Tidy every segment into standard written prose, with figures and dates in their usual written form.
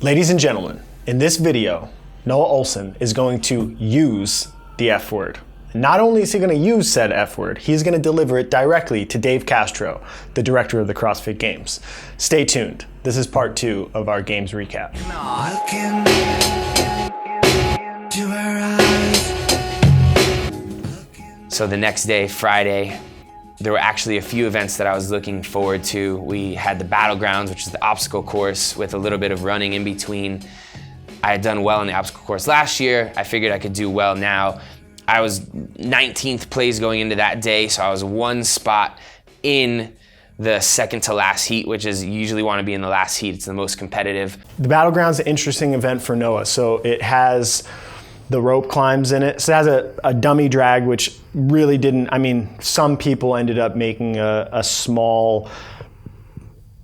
Ladies and gentlemen, in this video, Noah Ohlsen is going to use the F word. Not only is he going to use said F word, he's going to deliver it directly to Dave Castro, the director of the CrossFit Games. Stay tuned. This is part 2 of our games recap. So the next day, Friday, there were actually a few events that I was looking forward to. We had the Battlegrounds, which is the obstacle course with a little bit of running in between. I had done well in the obstacle course last year. I figured I could do well now. I was 19th place going into that day, so I was one spot in the second to last heat, which is you usually want to be in the last heat. It's the most competitive. The Battleground's is an interesting event for Noah. So it has the rope climbs in it. So it has a dummy drag, which really didn't, I mean, some people ended up making a small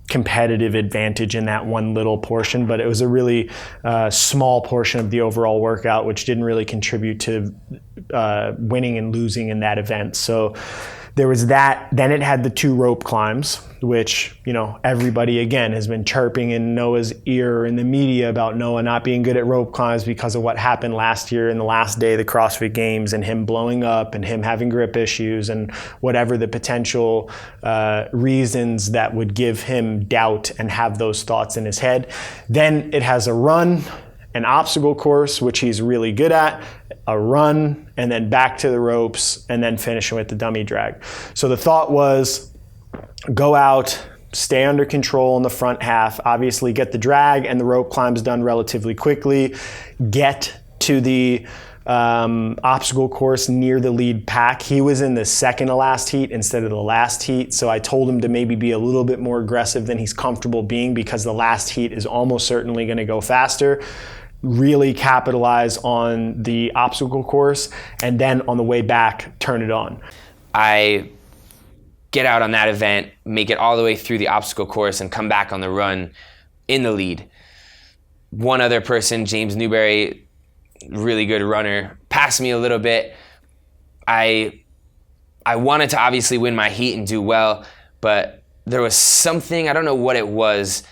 competitive advantage in that one little portion, but it was a really small portion of the overall workout, which didn't really contribute to winning and losing in that event. So there was that. Then it had the 2 rope climbs, which, you know, everybody again has been chirping in Noah's ear in the media about Noah not being good at rope climbs because of what happened last year in the last day of the CrossFit Games and him blowing up and him having grip issues and whatever the potential reasons that would give him doubt and have those thoughts in his head. Then it has a run, an obstacle course, which he's really good at, a run, and then back to the ropes, and then finishing with the dummy drag. So the thought was, go out, stay under control in the front half, obviously get the drag and the rope climbs done relatively quickly, get to the obstacle course near the lead pack. He was in the second to last heat instead of the last heat, so I told him to maybe be a little bit more aggressive than he's comfortable being because the last heat is almost certainly going to go faster. Really capitalize on the obstacle course, and then on the way back, turn it on. I get out on that event, make it all the way through the obstacle course, and come back on the run in the lead. One other person, James Newberry, really good runner, passed me a little bit. I wanted to obviously win my heat and do well, but there was something, I don't know what it was,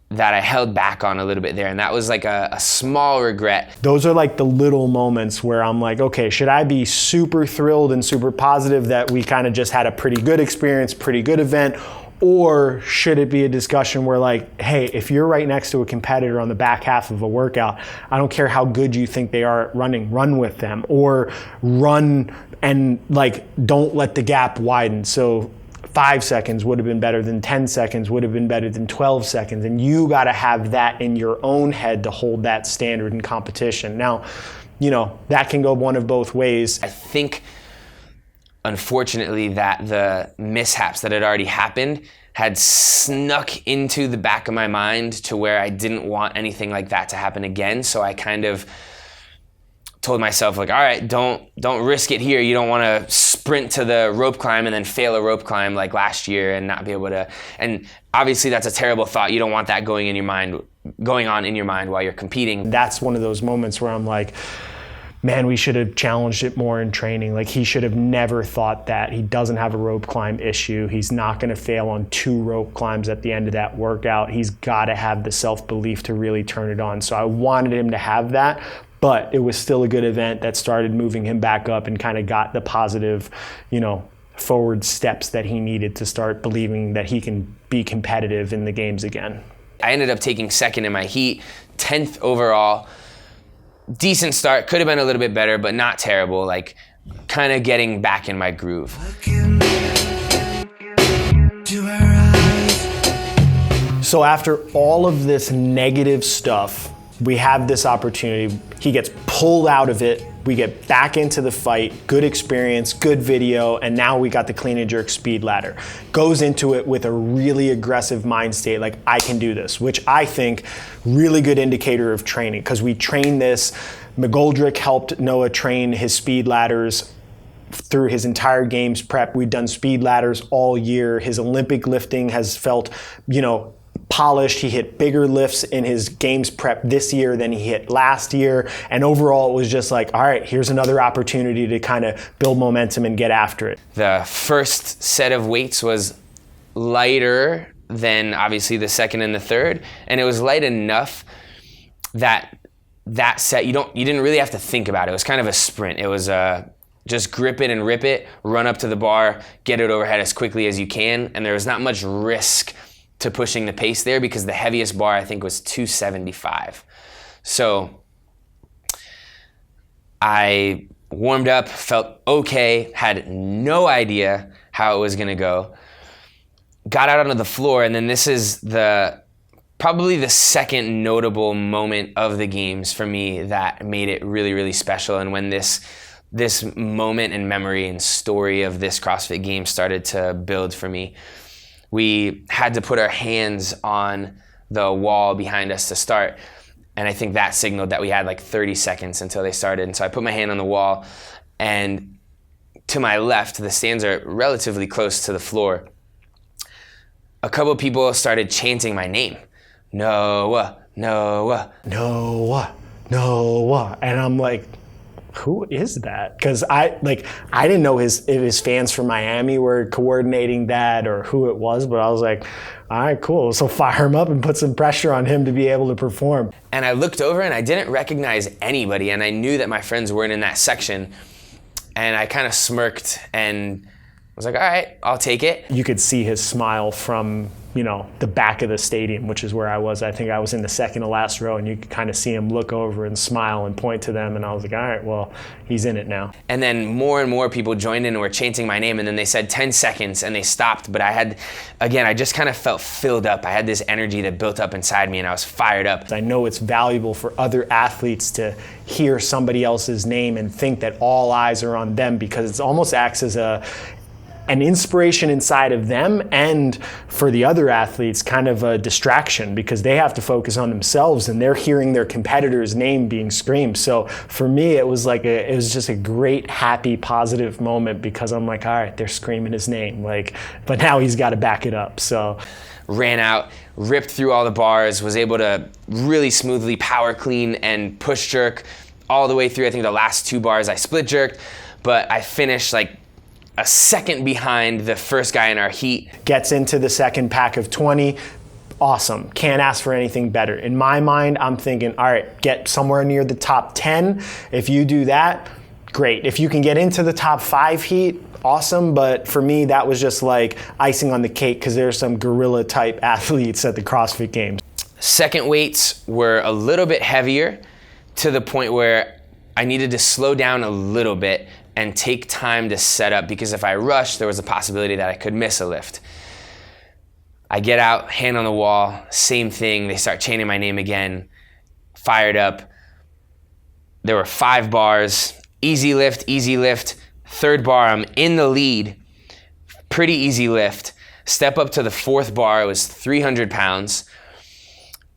that I held back on a little bit there, and that was like a small regret. Those are like the little moments where I'm like, okay, should I be super thrilled and super positive that we kind of just had a pretty good experience, pretty good event, or should it be a discussion where like, hey, if you're right next to a competitor on the back half of a workout, I don't care how good you think they are at running, run with them, or run and like don't let the gap widen. So 5 seconds would have been better than 10 seconds, would have been better than 12 seconds. And you got to have that in your own head to hold that standard in competition. Now, you know, that can go one of both ways. I think, unfortunately, that the mishaps that had already happened had snuck into the back of my mind to where I didn't want anything like that to happen again. So I kind of told myself, like, all right, don't risk it here. You don't want to sprint to the rope climb and then fail a rope climb like last year and not be able to. And obviously that's a terrible thought. You don't want that going on in your mind while you're competing. That's one of those moments where I'm like, man, we should have challenged it more in training. Like, he should have never thought that. He doesn't have a rope climb issue. He's not going to fail on 2 rope climbs at the end of that workout. He's got to have the self-belief to really turn it on. So I wanted him to have that. But it was still a good event that started moving him back up and kind of got the positive, you know, forward steps that he needed to start believing that he can be competitive in the games again. I ended up taking second in my heat, 10th overall. Decent start, could have been a little bit better, but not terrible. Like, kind of getting back in my groove. So after all of this negative stuff, we have this opportunity. He gets pulled out of it. We get back into the fight. Good experience, good video, and now we got the clean and jerk speed ladder. Goes into it with a really aggressive mind state, like, I can do this, which I think really good indicator of training, because we train this. McGoldrick helped Noah train his speed ladders through his entire games prep. We've done speed ladders all year. His Olympic lifting has felt, you know, polished. He hit bigger lifts in his games prep this year than he hit last year. And overall, it was just like, all right, here's another opportunity to kind of build momentum and get after it. The first set of weights was lighter than obviously the second and the third. And it was light enough that set, you didn't really have to think about it. It was kind of a sprint. It was just grip it and rip it, run up to the bar, get it overhead as quickly as you can. And there was not much risk to pushing the pace there because the heaviest bar I think was 275. So I warmed up, felt okay, had no idea how it was gonna go. Got out onto the floor, and then this is probably the second notable moment of the games for me that made it really, really special. And when this moment and memory and story of this CrossFit Games started to build for me, we had to put our hands on the wall behind us to start. And I think that signaled that we had like 30 seconds until they started. And so I put my hand on the wall, and to my left, the stands are relatively close to the floor. A couple of people started chanting my name. Noah, Noah. Noah, Noah. And I'm like, who is that? Because I didn't know if his fans from Miami were coordinating that or who it was, but I was like, all right, cool. So fire him up and put some pressure on him to be able to perform. And I looked over and I didn't recognize anybody, and I knew that my friends weren't in that section. And I kind of smirked and was like, all right, I'll take it. You could see his smile from, the back of the stadium, which is where I was. I think I was in the second to last row, and you could kind of see him look over and smile and point to them. And I was like, all right, well, he's in it now. And then more and more people joined in and were chanting my name. And then they said 10 seconds and they stopped. But I just kind of felt filled up. I had this energy that built up inside me and I was fired up. I know it's valuable for other athletes to hear somebody else's name and think that all eyes are on them, because it almost acts as an inspiration inside of them, and for the other athletes, kind of a distraction, because they have to focus on themselves and they're hearing their competitor's name being screamed. So for me, it was just a great, happy, positive moment, because I'm like, all right, they're screaming his name, but now he's got to back it up. So ran out, ripped through all the bars, was able to really smoothly power clean and push jerk all the way through. I think the last 2 bars I split jerked, but I finished a second behind the first guy in our heat. Gets into the second pack of 20. Awesome. Can't ask for anything better. In my mind, I'm thinking, all right, get somewhere near the top 10. If you do that, great. If you can get into the top 5 heat, awesome. But for me, that was just like icing on the cake, because there's some gorilla type athletes at the CrossFit Games. Second weights were a little bit heavier, to the point where I needed to slow down a little bit and take time to set up, because if I rushed, there was a possibility that I could miss a lift. I get out, hand on the wall, same thing. They start chanting my name again, fired up. There were 5 bars, easy lift. Third bar, I'm in the lead, pretty easy lift. Step up to the 4th bar, it was 300 pounds.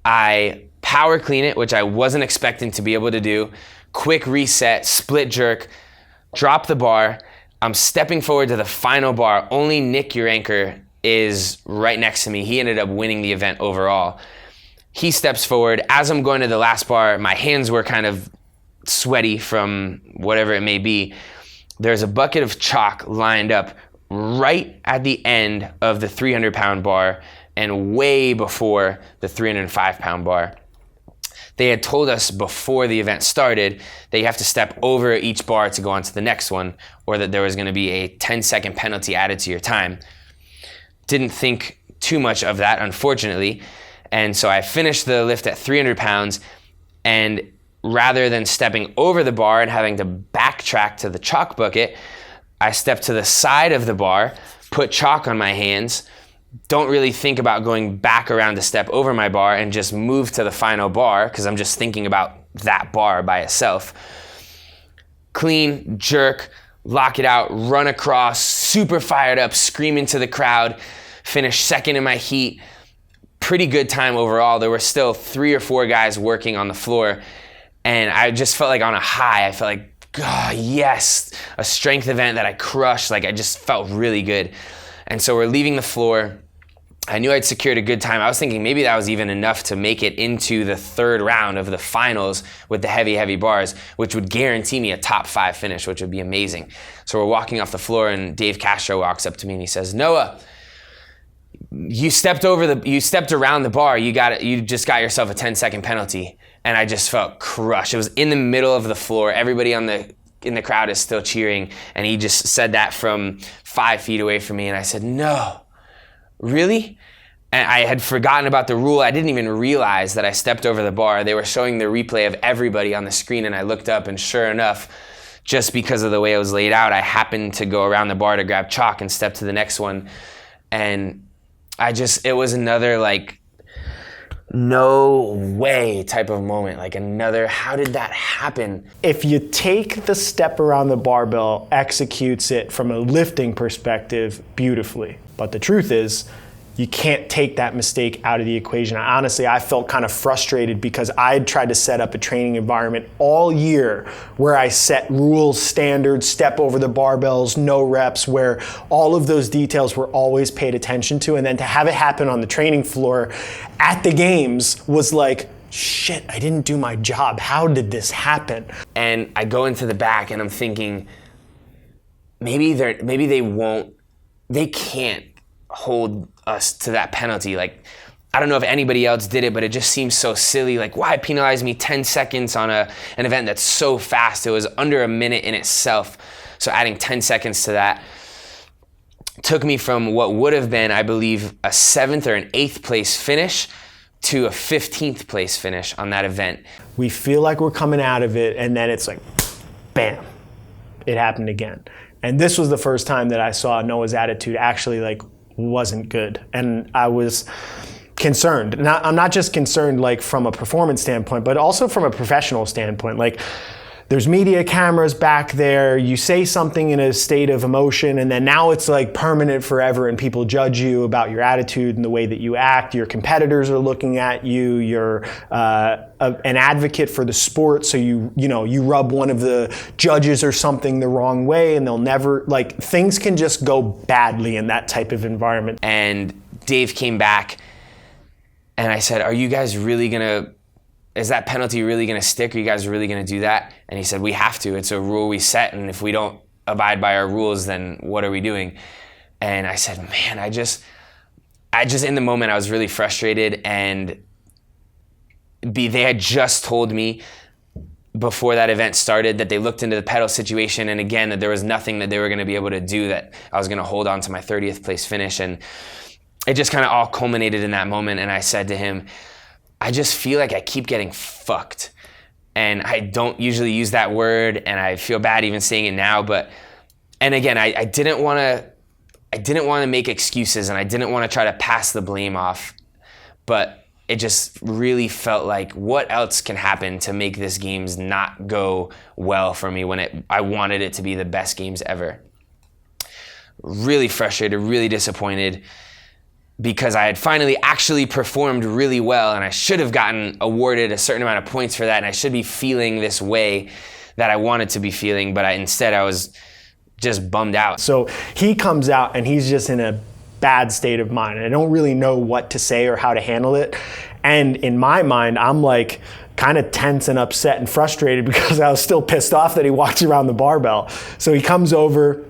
I power clean it, which I wasn't expecting to be able to do. Quick reset, split jerk, drop the bar. I'm stepping forward to the final bar. Only Nick Uranker is right next to me. He ended up winning the event overall. He steps forward. As I'm going to the last bar, my hands were kind of sweaty from whatever it may be. There's a bucket of chalk lined up right at the end of the 300-pound bar and way before the 305-pound bar. They had told us before the event started that you have to step over each bar to go on to the next one, or that there was going to be a 10-second penalty added to your time. Didn't think too much of that, unfortunately. And so I finished the lift at 300 pounds, and rather than stepping over the bar and having to backtrack to the chalk bucket, I stepped to the side of the bar, put chalk on my hands, don't really think about going back around to step over my bar, and just move to the final bar, because I'm just thinking about that bar by itself. Clean, jerk, lock it out, run across, super fired up, screaming to the crowd, finish second in my heat. Pretty good time overall. There were still 3 or 4 guys working on the floor, and I just felt like on a high. I felt like, God, yes, a strength event that I crushed. I just felt really good. And so we're leaving the floor. I knew I'd secured a good time. I was thinking maybe that was even enough to make it into the 3rd round of the finals with the heavy bars, which would guarantee me a top 5 finish, which would be amazing. So we're walking off the floor, and Dave Castro walks up to me and he says, Noah, you stepped around the bar, you just got yourself a 10-second penalty. And I just felt crushed. It was in the middle of the floor. Everybody in the crowd is still cheering. And he just said that from 5 feet away from me. And I said, no, really? And I had forgotten about the rule. I didn't even realize that I stepped over the bar. They were showing the replay of everybody on the screen, and I looked up, and sure enough, just because of the way it was laid out, I happened to go around the bar to grab chalk and step to the next one. And it was another like, no way type of moment. Like another, how did that happen? If you take the step around the barbell, executes it from a lifting perspective beautifully. But the truth is, you can't take that mistake out of the equation. Honestly, I felt kind of frustrated because I had tried to set up a training environment all year where I set rules, standards, step over the barbells, no reps, where all of those details were always paid attention to. And then to have it happen on the training floor at the games was like, shit, I didn't do my job. How did this happen? And I go into the back and I'm thinking, maybe they can't hold us to that penalty. Like, I don't know if anybody else did it, but it just seems so silly. Like, why penalize me 10 seconds on an event that's so fast? It was under a minute in itself. So adding 10 seconds to that took me from what would have been, I believe, a 7th or an 8th place finish to a 15th place finish on that event. We feel like we're coming out of it, and then it's like, bam, it happened again. And this was the first time that I saw Noah's attitude actually like wasn't good. And I was concerned. Now, I'm not just concerned like from a performance standpoint, but also from a professional standpoint. Like, there's media cameras back there, you say something in a state of emotion, and then now it's like permanent forever, and people judge you about your attitude and the way that you act. Your competitors are looking at you. You're an advocate for the sport, so you rub one of the judges or something the wrong way, and they'll never, like, things can just go badly in that type of environment. And Dave came back, and I said, are you guys really gonna, is that penalty really going to stick? Are you guys really going to do that? And he said, we have to. It's a rule we set, and if we don't abide by our rules, then what are we doing? And I said, man, I just in the moment, I was really frustrated, and they had just told me before that event started that they looked into the pedal situation, and again, that there was nothing that they were going to be able to do, that I was going to hold on to my 30th place finish. And it just kind of all culminated in that moment. And I said to him, I just feel like I keep getting fucked. And I don't usually use that word, and I feel bad even saying it now, and again, I didn't want to make excuses, and I didn't want to try to pass the blame off, but it just really felt like, what else can happen to make this games not go well for me when I wanted it to be the best games ever? Really frustrated, really disappointed, because I had finally actually performed really well, and I should have gotten awarded a certain amount of points for that, and I should be feeling this way that I wanted to be feeling, but instead I was just bummed out. So he comes out and he's just in a bad state of mind, and I don't really know what to say or how to handle it. And in my mind, I'm like kind of tense and upset and frustrated because I was still pissed off that he walked around the barbell. So he comes over.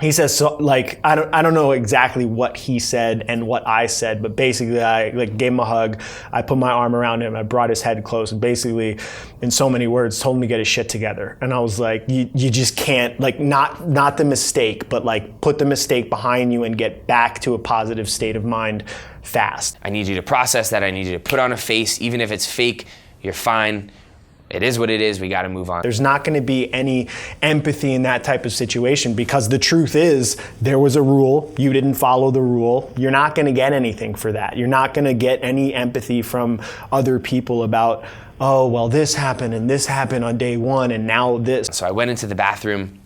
He says, so, like, I don't know exactly what he said and what I said, but basically I like gave him a hug. I put my arm around him. I brought his head close, and basically, in so many words, told him to get his shit together. And I was like, you just can't, like, not the mistake, but like put the mistake behind you and get back to a positive state of mind fast. I need you to process that. I need you to put on a face, even if it's fake. You're fine. It is what it is. We got to move on. There's not going to be any empathy in that type of situation, because the truth is there was a rule. You didn't follow the rule. You're not going to get anything for that. You're not going to get any empathy from other people about, oh, well, this happened and this happened on day one and now this. So I went into the bathroom.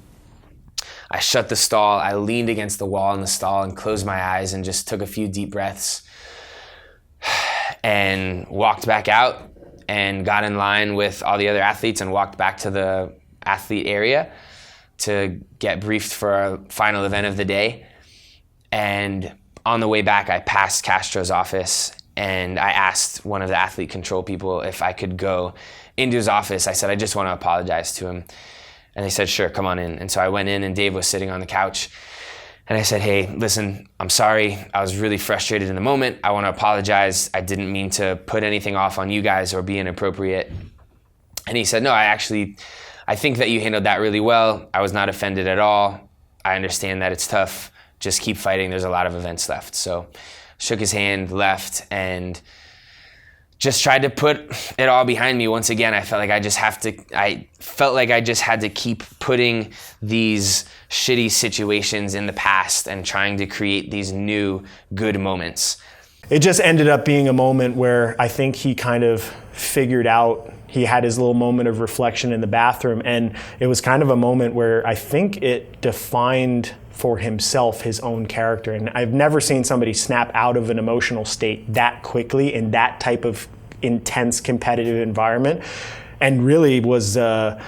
I shut the stall. I leaned against the wall in the stall and closed my eyes and just took a few deep breaths and walked back out and got in line with all the other athletes and walked back to the athlete area to get briefed for our final event of the day. And on the way back, I passed Castro's office, and I asked one of the athlete control people if I could go into his office. I said, I just want to apologize to him. And they said, sure, come on in. And so I went in, and Dave was sitting on the couch. And I said, hey, listen, I'm sorry. I was really frustrated in the moment. I want to apologize. I didn't mean to put anything off on you guys or be inappropriate. And he said, no, I think that you handled that really well. I was not offended at all. I understand that it's tough. Just keep fighting. There's a lot of events left. So shook his hand, left, and just tried to put it all behind me. Once again, I felt like I just had to keep putting these shitty situations in the past and trying to create these new good moments. It just ended up being a moment where I think he kind of figured out, he had his little moment of reflection in the bathroom, and it was kind of a moment where I think it defined for himself his own character. And I've never seen somebody snap out of an emotional state that quickly in that type of intense competitive environment, and really was it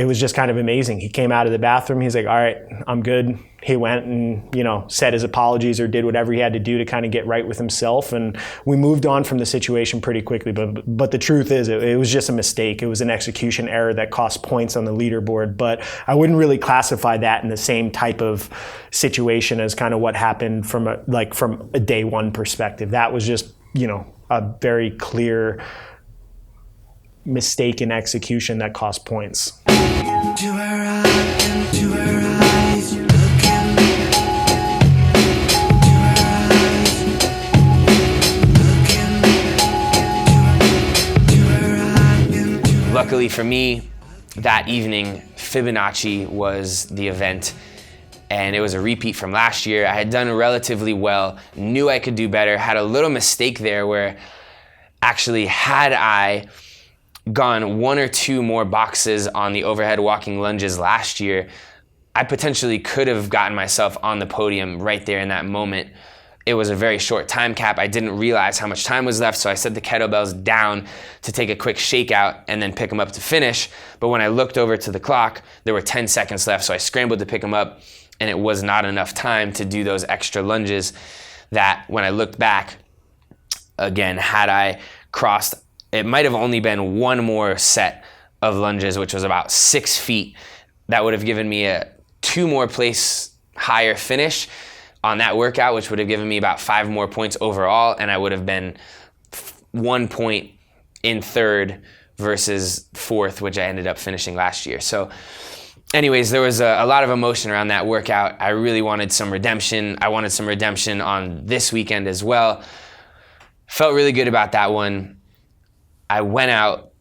was just kind of amazing. He came out of the bathroom, he's like, all right, I'm good. He went and, said his apologies or did whatever he had to do to kind of get right with himself. And we moved on from the situation pretty quickly. But the truth is, it was just a mistake. It was an execution error that cost points on the leaderboard. But I wouldn't really classify that in the same type of situation as kind of what happened from a day one perspective. That was just, a very clear mistake in execution that cost points. To her eye and to her eyes, you look at me. To her eyes, look at me. To her eye and to her. Luckily for me, that evening, Fibonacci was the event, and it was a repeat from last year. I had done relatively well, knew I could do better, had a little mistake there where actually had I gone one or two more boxes on the overhead walking lunges last year, I potentially could have gotten myself on the podium right there in that moment. It was a very short time cap. I didn't realize how much time was left, so I set the kettlebells down to take a quick shakeout and then pick them up to finish. But when I looked over to the clock, there were 10 seconds left, so I scrambled to pick them up, and it was not enough time to do those extra lunges that, when I looked back, again, had I crossed, it might have only been one more set of lunges, which was about 6 feet. That would have given me a 2 more place higher finish on that workout, which would have given me about 5 more points overall, and I would have been 1 point in third versus fourth, which I ended up finishing last year. So anyways, there was a lot of emotion around that workout. I really wanted some redemption. I wanted some redemption on this weekend as well. Felt really good about that one. I went out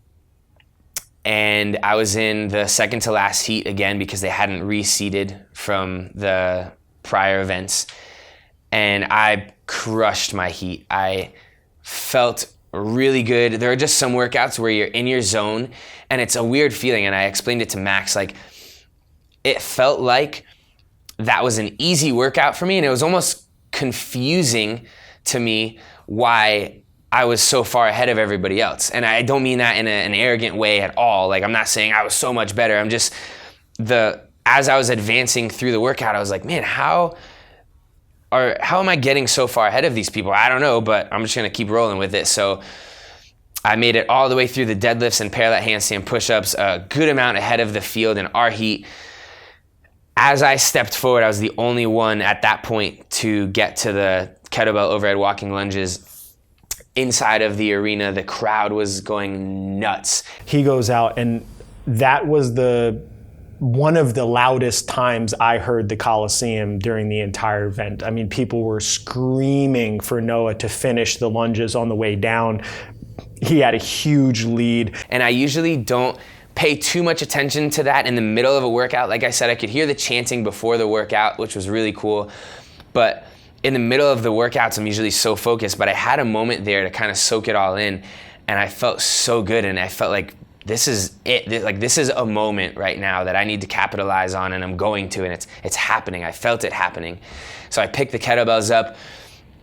and I was in the second to last heat again because they hadn't reseeded from the prior events, and I crushed my heat. I felt really good. There are just some workouts where you're in your zone and it's a weird feeling, and I explained it to Max, it felt like that was an easy workout for me, and it was almost confusing to me why I was so far ahead of everybody else. And I don't mean that in an arrogant way at all. I'm not saying I was so much better. I'm just, as I was advancing through the workout, I was like, man, how am I getting so far ahead of these people? I don't know, but I'm just gonna keep rolling with it. So I made it all the way through the deadlifts and parallel handstand push-ups, a good amount ahead of the field in our heat. As I stepped forward, I was the only one at that point to get to the kettlebell overhead walking lunges. Inside of the arena, the crowd was going nuts. He goes out, and that was one of the loudest times I heard the Coliseum during the entire event. I mean, people were screaming for Noah to finish the lunges on the way down. He had a huge lead. And I usually don't pay too much attention to that in the middle of a workout. Like I said, I could hear the chanting before the workout, which was really cool. But in the middle of the workouts, I'm usually so focused, but I had a moment there to kind of soak it all in, and I felt so good, and I felt like this is it. This is a moment right now that I need to capitalize on, and I'm going to, and it's happening. I felt it happening. So I picked the kettlebells up,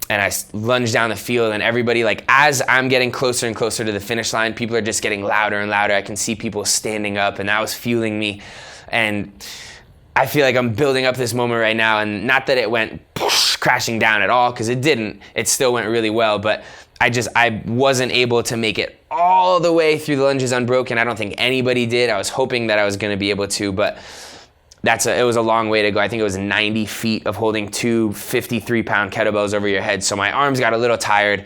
and I lunged down the field, and everybody, as I'm getting closer and closer to the finish line, people are just getting louder and louder. I can see people standing up, and that was fueling me, and I feel like I'm building up this moment right now, and not that it went crashing down at all, because it didn't. It still went really well, but I wasn't able to make it all the way through the lunges unbroken. I don't think anybody did. I was hoping that I was going to be able to, but it was a long way to go. I think it was 90 feet of holding 2 53-pound kettlebells over your head. So my arms got a little tired.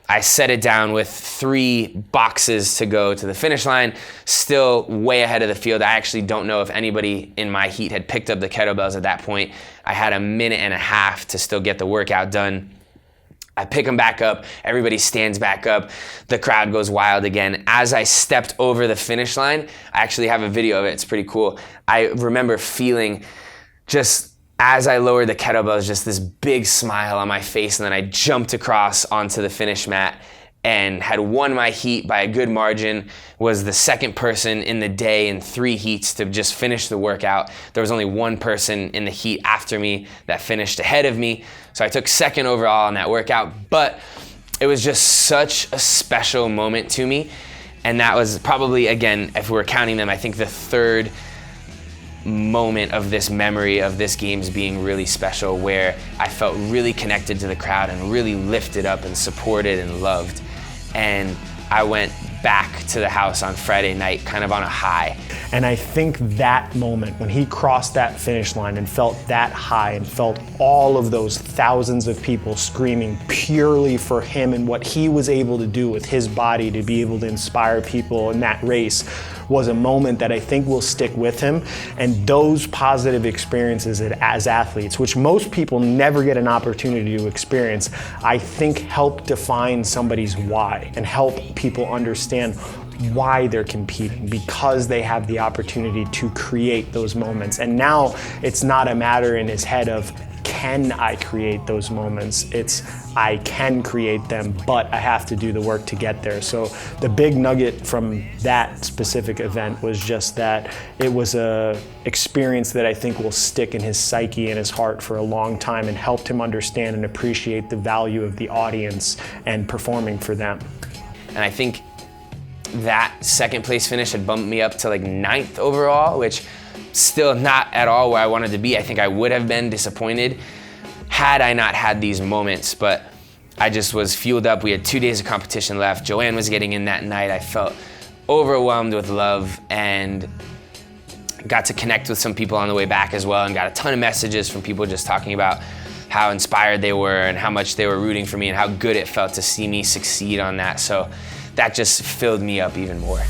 I set it down with 3 boxes to go to the finish line, still way ahead of the field. I actually don't know if anybody in my heat had picked up the kettlebells at that point. I had a minute and a half to still get the workout done. I pick them back up, everybody stands back up, the crowd goes wild again. As I stepped over the finish line, I actually have a video of it, it's pretty cool. I remember feeling just, as I lowered the kettlebells, just this big smile on my face, and then I jumped across onto the finish mat and had won my heat by a good margin, was the second person in the day in 3 heats to just finish the workout. There was only 1 person in the heat after me that finished ahead of me, so I took second overall on that workout, but it was just such a special moment to me, and that was probably, again, if we're counting them, I think the 3rd moment of this memory of this games being really special, where I felt really connected to the crowd and really lifted up and supported and loved. And I went back to the house on Friday night kind of on a high. And I think that moment when he crossed that finish line and felt that high and felt all of those thousands of people screaming purely for him and what he was able to do with his body to be able to inspire people in that race was a moment that I think will stick with him. And those positive experiences as athletes, which most people never get an opportunity to experience, I think help define somebody's why and help people understand why they're competing, because they have the opportunity to create those moments. And now it's not a matter in his head of, can I create those moments? It's, I can create them, but I have to do the work to get there. So the big nugget from that specific event was just that it was a experience that I think will stick in his psyche and his heart for a long time, and helped him understand and appreciate the value of the audience and performing for them. And I think that second place finish had bumped me up to like 9th overall, which still not at all where I wanted to be. I think I would have been disappointed had I not had these moments, but I just was fueled up. We had 2 days of competition left. Joanne was getting in that night. I felt overwhelmed with love and got to connect with some people on the way back as well, and got a ton of messages from people just talking about how inspired they were and how much they were rooting for me and how good it felt to see me succeed on that. So that just filled me up even more.